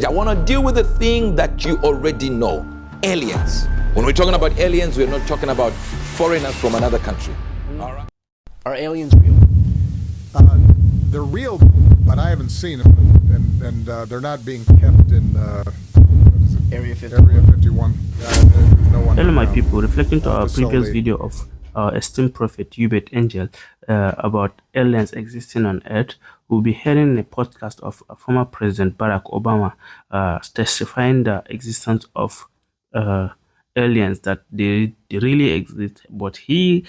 I want to deal with the thing that you already know, aliens. When we're talking about aliens, we're not talking about foreigners from another country. All right. Are aliens real? They're real, but I haven't seen them, and they're not being kept in what is it? Area 51. Area 51. There's no one Hello my around. people, reflecting to our previous Facility. video of our esteemed prophet Uebert Angel about aliens existing on earth, we'll be hearing a podcast of former President Barack Obama testifying the existence of aliens, that they really exist, but he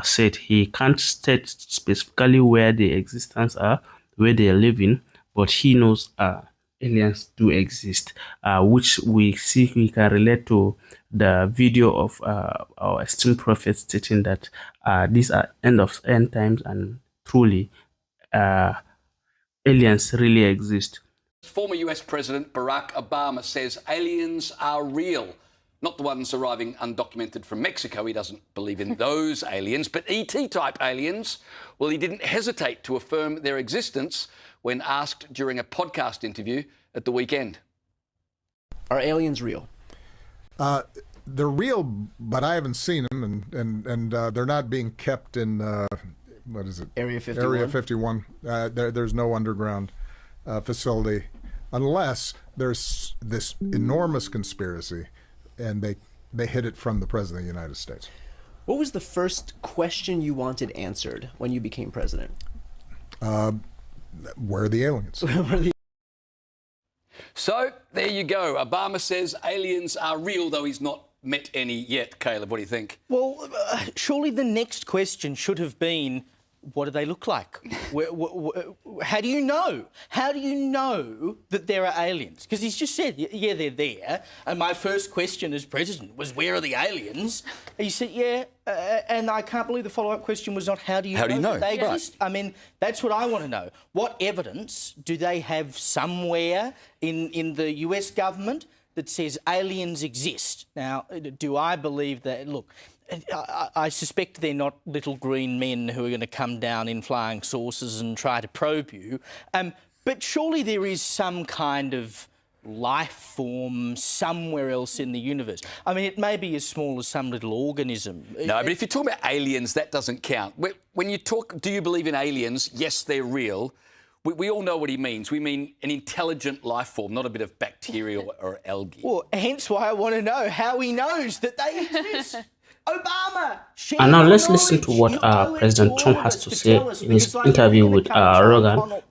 said he can't state specifically where the existence are, where they are living, but he knows aliens do exist, which we see we can relate to the video of our esteemed prophet stating that these are end times and truly aliens really exist. Former US President Barack Obama says aliens are real. Not the ones arriving undocumented from Mexico. He doesn't believe in those aliens, but ET-type aliens. Well, he didn't hesitate to affirm their existence when asked during a podcast interview at the weekend. Are aliens real? They're real, but I haven't seen them, and they're not being kept in what is it? Area 51. Area 51. There's no underground facility, unless there's this enormous conspiracy, and they hid it from the President of the United States. What was the first question you wanted answered when you became president? Where are the aliens? So there you go. Obama says aliens are real, though he's not met any yet. Caleb, what do you think? Well, surely the next question should have been, what do they look like? How do you know? How do you know that there are aliens? Because he's just said, yeah, they're there. And my first question as president was, where are the aliens? And he said, yeah. And I can't believe the follow-up question was not, how do you know that they exist? I mean, that's what I want to know. What evidence do they have somewhere in the US government that says aliens exist? Now, do I believe that? Look, I suspect they're not little green men who are going to come down in flying saucers and try to probe you. But surely there is some kind of life form somewhere else in the universe. I mean, it may be as small as some little organism. No, but if you're talking about aliens, that doesn't count. When you talk, do you believe in aliens? Yes, they're real. We all know what he means. We mean an intelligent life form, not a bit of bacteria or algae. Well, hence why I want to know how he knows that they exist. Obama! And now let's listen to what President Trump has to say in his interview with Rogan on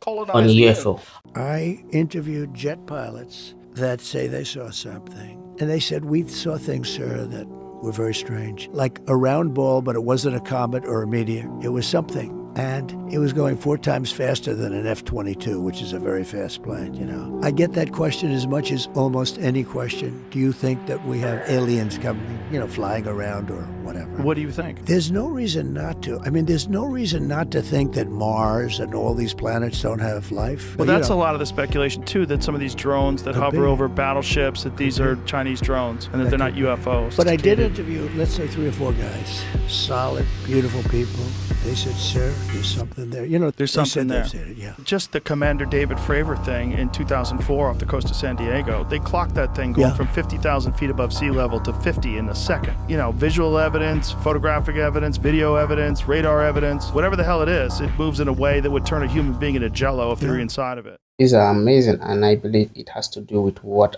UFO. I interviewed jet pilots that say they saw something. And they said, we saw things, sir, that were very strange. Like a round ball, but it wasn't a comet or a meteor. It was something. And it was going 4 times faster than an F-22, which is a very fast plane, you know. I get that question as much as almost any question. Do you think that we have aliens coming, you know, flying around or whatever? What do you think? There's no reason not to. I mean, there's no reason not to think that Mars and all these planets don't have life. Well, that's a lot of the speculation, too, that some of these drones that hover over battleships, that these are Chinese drones and that they're not UFOs. But I did interview, let's say, 3 or 4 guys. Solid, beautiful people. They said, sir, there's something there. You know, there's something there. Yeah. Just the Commander David Fravor thing in 2004 off the coast of San Diego, they clocked that thing going from 50,000 feet above sea level to 50 in a second. You know, visual evidence, photographic evidence, video evidence, radar evidence, whatever the hell it is, it moves in a way that would turn a human being into jello if they're inside of it. These are amazing, and I believe it has to do with what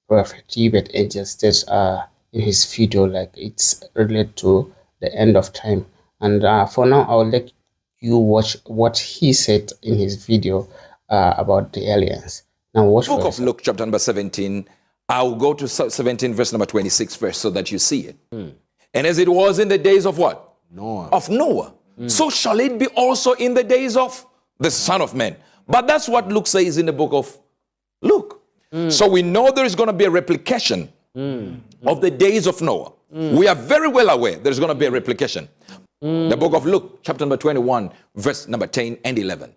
Prophet Uebert Angel states in his video, like it's related to the end of time. And for now, I'll let you watch what he said in his video about the aliens. Now watch Book of Luke, chapter number 17. I'll go to 17, verse number 26 first, so that you see it. And as it was in the days of what? Noah. Of Noah. So shall it be also in the days of the Son of Man. But that's what Luke says in the book of Luke. So we know there is going to be a replication of the days of Noah. We are very well aware there's going to be a replication. The book of Luke, chapter number 21, verse number 10 and 11.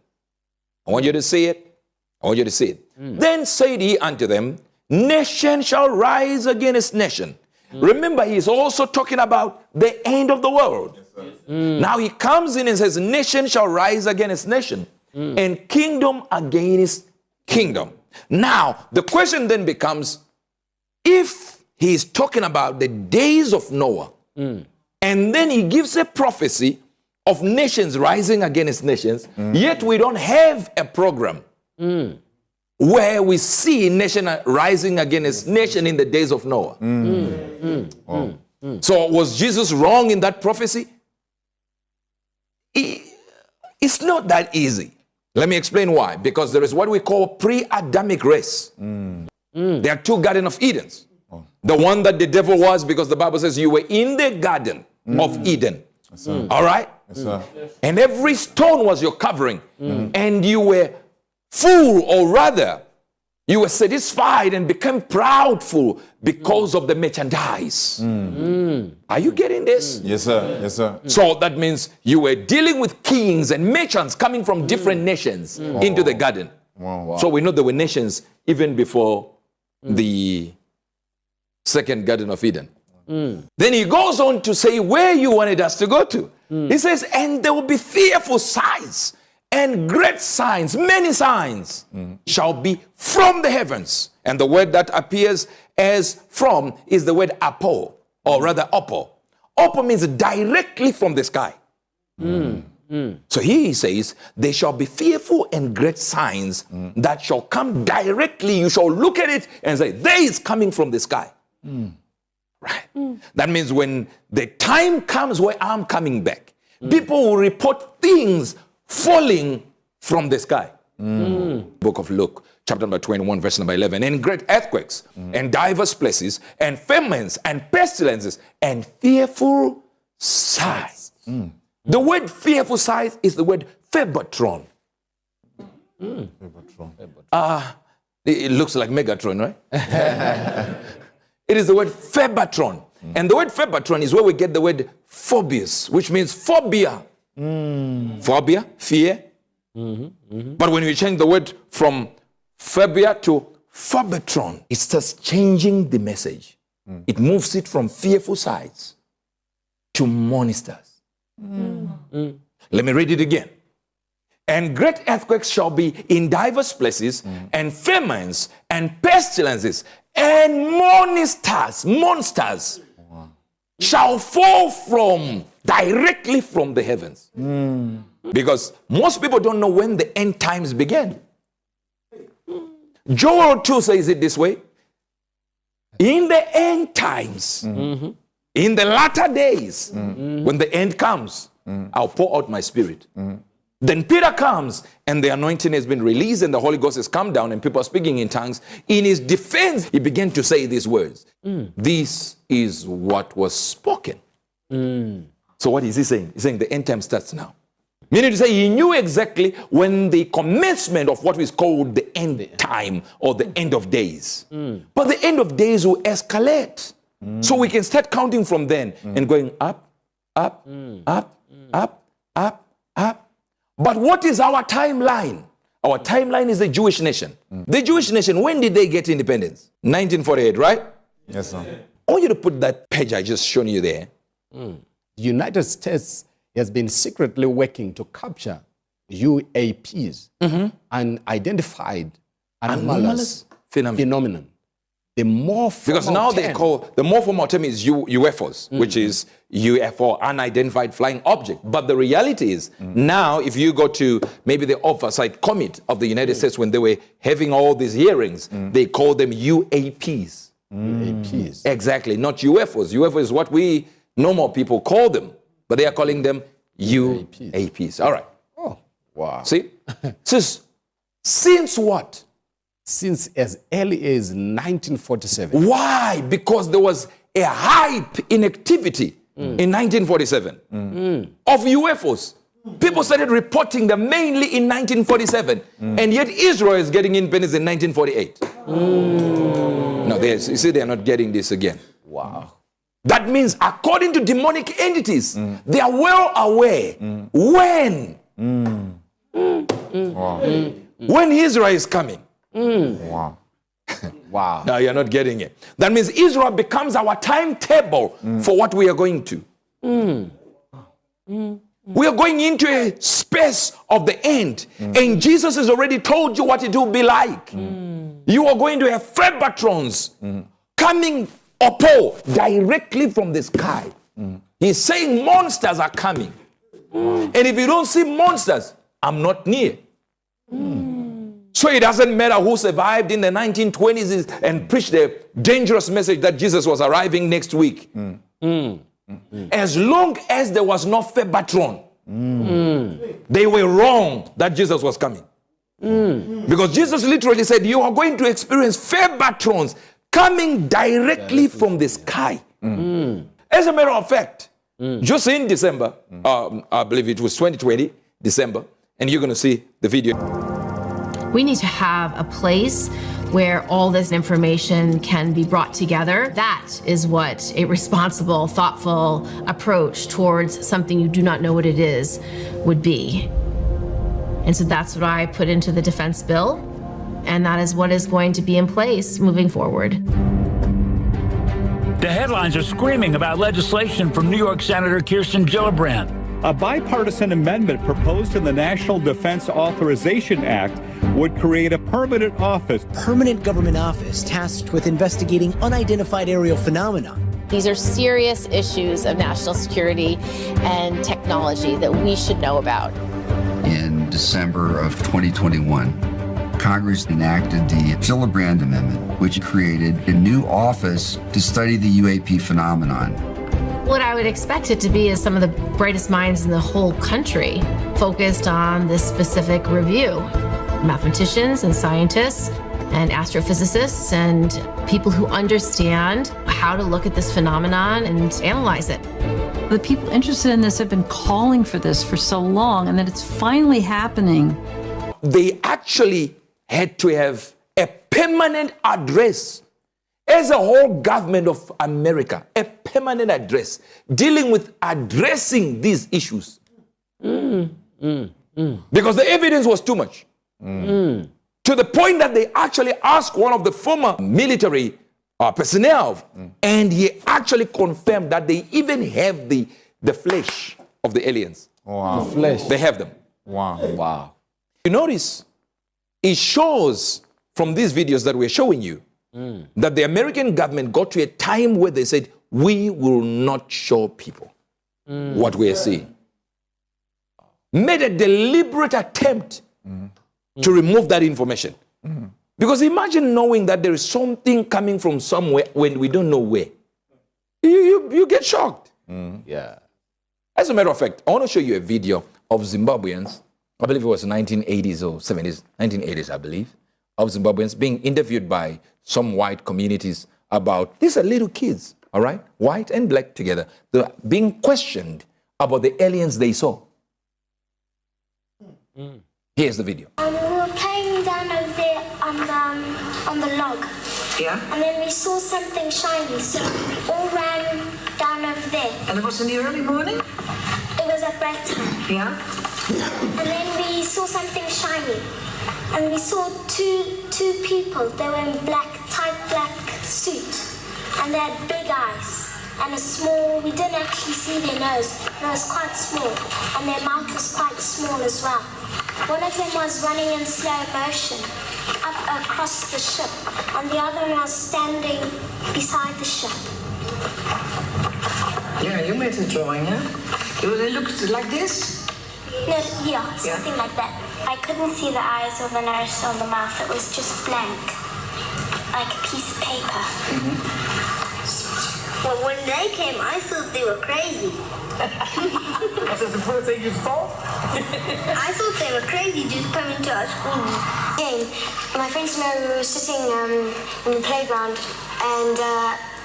I want you to see it. I want you to see it. Then said he unto them, nation shall rise against nation. Remember, he's also talking about the end of the world. Now he comes in and says, nation shall rise against nation, and kingdom against kingdom. Now, the question then becomes, if he's talking about the days of Noah, and then he gives a prophecy of nations rising against nations, yet we don't have a program where we see nation rising against nation in the days of Noah. So was Jesus wrong in that prophecy? It's not that easy. Let me explain why. Because there is what we call pre-Adamic race. There are two Garden of Edens. The one that the devil was, because the Bible says you were in the Garden of Eden. Yes, all right? Yes, sir. And every stone was your covering. And you were full, or rather, you were satisfied and became proudful because of the merchandise. Are you getting this? Yes, sir. Yes, sir. So that means you were dealing with kings and merchants coming from different nations into the garden. Wow. So we know there were nations even before the second Garden of Eden. Then he goes on to say where you wanted us to go to. He says, and there will be fearful signs and great signs, many signs shall be from the heavens. And the word that appears as from is the word apo, or rather opo. Opo means directly from the sky. So he says, there shall be fearful and great signs that shall come directly. You shall look at it and say, there is coming from the sky. Right. That means when the time comes where I'm coming back, people will report things falling from the sky. Book of Luke, chapter number 21, verse number 11. And great earthquakes, and diverse places, and famines, and pestilences, and fearful sights. The word fearful sight is the word Febatron. It looks like Megatron, right? It is the word Febatron. And the word Febatron is where we get the word phobius, which means phobia. Phobia, fear. But when you change the word from phobia to Febatron, it starts changing the message. It moves it from fearful sights to monsters. Let me read it again. And great earthquakes shall be in diverse places, and famines, and pestilences, and monsters shall fall directly from the heavens. Because most people don't know when the end times began. Joel 2 says it this way. In the end times, in the latter days, when the end comes, I'll pour out my spirit. Then Peter comes and the anointing has been released and the Holy Ghost has come down and people are speaking in tongues. In his defense, he began to say these words. This is what was spoken. So what is he saying? He's saying the end time starts now. Meaning to say he knew exactly when the commencement of what is called the end time or the end of days. But the end of days will escalate. So we can start counting from then and going up, up, up, up, up, up. But what is our timeline? Our timeline is the Jewish nation. The Jewish nation, when did they get independence? 1948, right? Yes, sir. I want you to put that page I just shown you there. The United States has been secretly working to capture UAPs, unidentified anomalous phenomenon. The more because now they call the more formal term is UFOs, which is UFO, unidentified flying object. But the reality is now, if you go to maybe the Oversight Committee of the United States when they were having all these hearings, they call them UAPs. UAPs. Exactly, not UFOs. UFO is what we normal people call them, but they are calling them UAPs. All right. Oh, wow. See? Since what? Since as early as 1947. Why? Because there was a hype in activity in 1947 of UFOs. People started reporting them mainly in 1947, and yet Israel is getting independence in 1948. No, you see, they are not getting this again. Wow. That means, according to demonic entities, they are well aware when Israel is coming. Wow. Wow. No, you're not getting it. That means Israel becomes our timetable for what we are going to. We are going into a space of the end. And Jesus has already told you what it will be like. You are going to have Febatrons coming directly from the sky. He's saying monsters are coming. And if you don't see monsters, I'm not near. So it doesn't matter who survived in the 1920s and preached the dangerous message that Jesus was arriving next week. As long as there was no Febatron, they were wrong that Jesus was coming. Because Jesus literally said, you are going to experience Febatrons coming directly from the sky. As a matter of fact, just in December, I believe it was 2020, December, and you're going to see the video. We need to have a place where all this information can be brought together. That is what a responsible, thoughtful approach towards something you do not know what it is would be. And so that's what I put into the defense bill, and that is what is going to be in place moving forward. The headlines are screaming about legislation from New York Senator Kirsten Gillibrand. A bipartisan amendment proposed in the National Defense Authorization Act would create a permanent office. Permanent government office tasked with investigating unidentified aerial phenomena. These are serious issues of national security and technology that we should know about. In December of 2021, Congress enacted the Gillibrand Amendment, which created a new office to study the UAP phenomenon. What I would expect it to be is some of the brightest minds in the whole country focused on this specific review. Mathematicians and scientists and astrophysicists and people who understand how to look at this phenomenon and analyze it. The people interested in this have been calling for this for so long, and that it's finally happening. They actually had to have a permanent address as a whole government of America, a permanent address dealing with addressing these issues. Because the evidence was too much. To the point that they actually asked one of the former military personnel, and he actually confirmed that they even have the flesh of the aliens. Wow. The flesh. They have them. Wow. Wow. You notice, it shows from these videos that we're showing you that the American government got to a time where they said, we will not show people what we are seeing. Made a deliberate attempt to remove that information. Because imagine knowing that there is something coming from somewhere when we don't know where. You get shocked. Yeah. As a matter of fact, I want to show you a video of Zimbabweans, I believe it was 1980s or 70s, 1980s, I believe, of Zimbabweans being interviewed by some white communities about, these are little kids, all right, white and black together. They're being questioned about the aliens they saw. Here's the video. We were playing down over there on the log. Yeah. And then we saw something shiny, so we all ran down over there. And it was in the early morning? It was at break time. Yeah. And then we saw something shiny. And we saw two people. They were in tight black suit. And they had big eyes. And a small, we didn't actually see their nose. It was quite small. And their mouth was quite small as well. One of them was running in slow motion up across the ship. And the other one was standing beside the ship. Yeah, you made the drawing, huh? It looked like this? No, yeah, something like that. I couldn't see the eyes or the nose or the mouth. It was just blank, like a piece of paper. Well, when they came, I thought they were crazy. Was that the first thing you thought? I thought they were crazy just coming to our school. My friends and I were sitting in the playground, and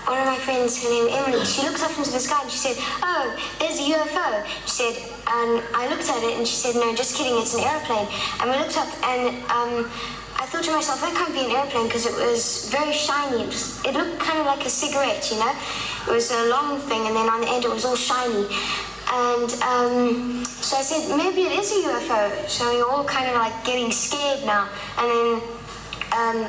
one of my friends, her name Emily, she looked up into the sky and she said, "Oh, there's a UFO." She said, and I looked at it and she said, "No, just kidding, it's an airplane." And we looked up and I thought to myself, that can't be an airplane because it was very shiny. It looked kind of like a cigarette, you know? It was a long thing and then on the end it was all shiny. And so I said, maybe it is a UFO. So we were all kind of like getting scared now. And then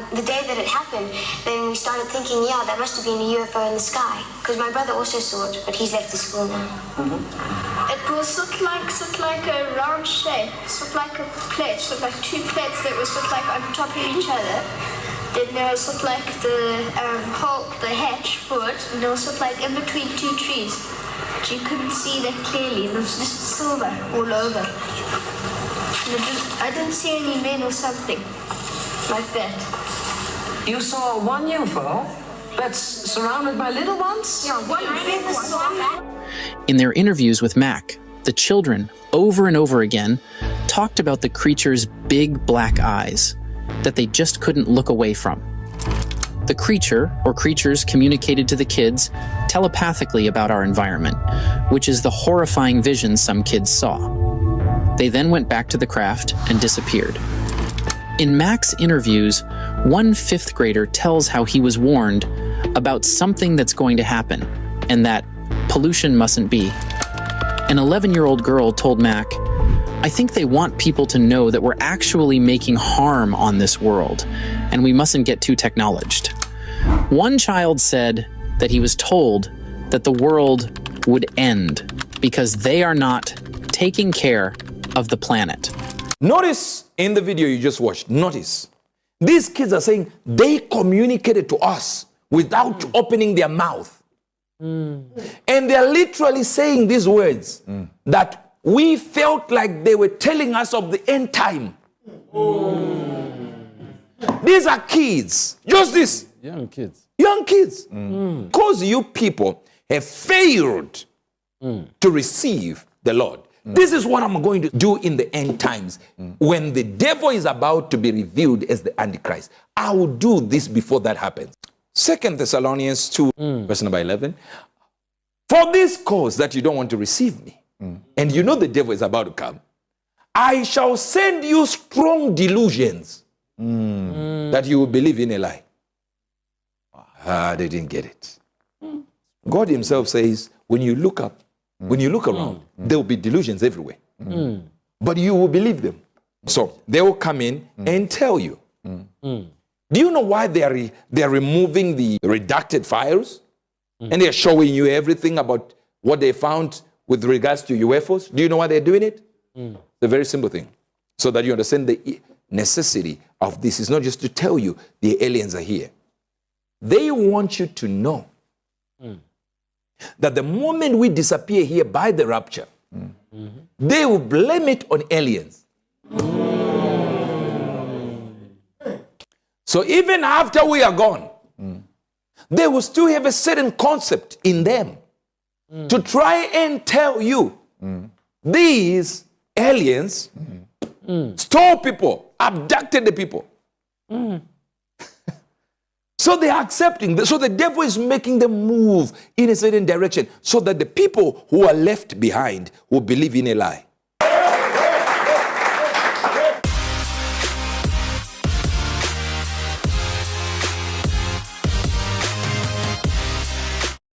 the day that it happened, then we started thinking, yeah, that must have been a UFO in the sky. Because my brother also saw it, but he's left the school now. It was sort of like a round shape, sort of like a plate, sort of like two plates that were sort of like on top of each other. Then there was sort of like the hole, the hatch for it, and there was sort of like in between two trees. But you couldn't see that clearly. There was just silver all over. And I didn't see any men or something like that. You saw one UFO that's surrounded by little ones? Yeah, one big one. In their interviews with Mac, the children, over and over again, talked about the creature's big black eyes that they just couldn't look away from. The creature, or creatures, communicated to the kids telepathically about our environment, which is the horrifying vision some kids saw. They then went back to the craft and disappeared. In Mac's interviews, one fifth grader tells how he was warned about something that's going to happen, and that pollution mustn't be. An 11-year-old girl told Mac, "I think they want people to know that we're actually making harm on this world, and we mustn't get too technologed." One child said that he was told that the world would end because they are not taking care of the planet. Notice in the video you just watched, notice, these kids are saying they communicated to us without opening their mouth. And they're literally saying these words that we felt like they were telling us of the end time. These are kids, just this. Young kids. Young kids. Because you people have failed to receive the Lord. This is what I'm going to do in the end times. When the devil is about to be revealed as the Antichrist, I will do this before that happens. 2 Thessalonians 2, verse number 11. For this cause that you don't want to receive me, and you know the devil is about to come, I shall send you strong delusions that you will believe in a lie. They didn't get it. God himself says, when you look up, when you look around, there will be delusions everywhere. But you will believe them. So they will come in and tell you. Do you know why they are removing the redacted files? And they're showing you everything about what they found with regards to UFOs. Do you know why they're doing it? It's a very simple thing. So that you understand the necessity of this. It's not just to tell you the aliens are here. They want you to know that the moment we disappear here by the rapture, they will blame it on aliens. So even after we are gone, they will still have a certain concept in them to try and tell you these aliens stole people, abducted the people. So they are accepting this. So the devil is making them move in a certain direction so that the people who are left behind will believe in a lie.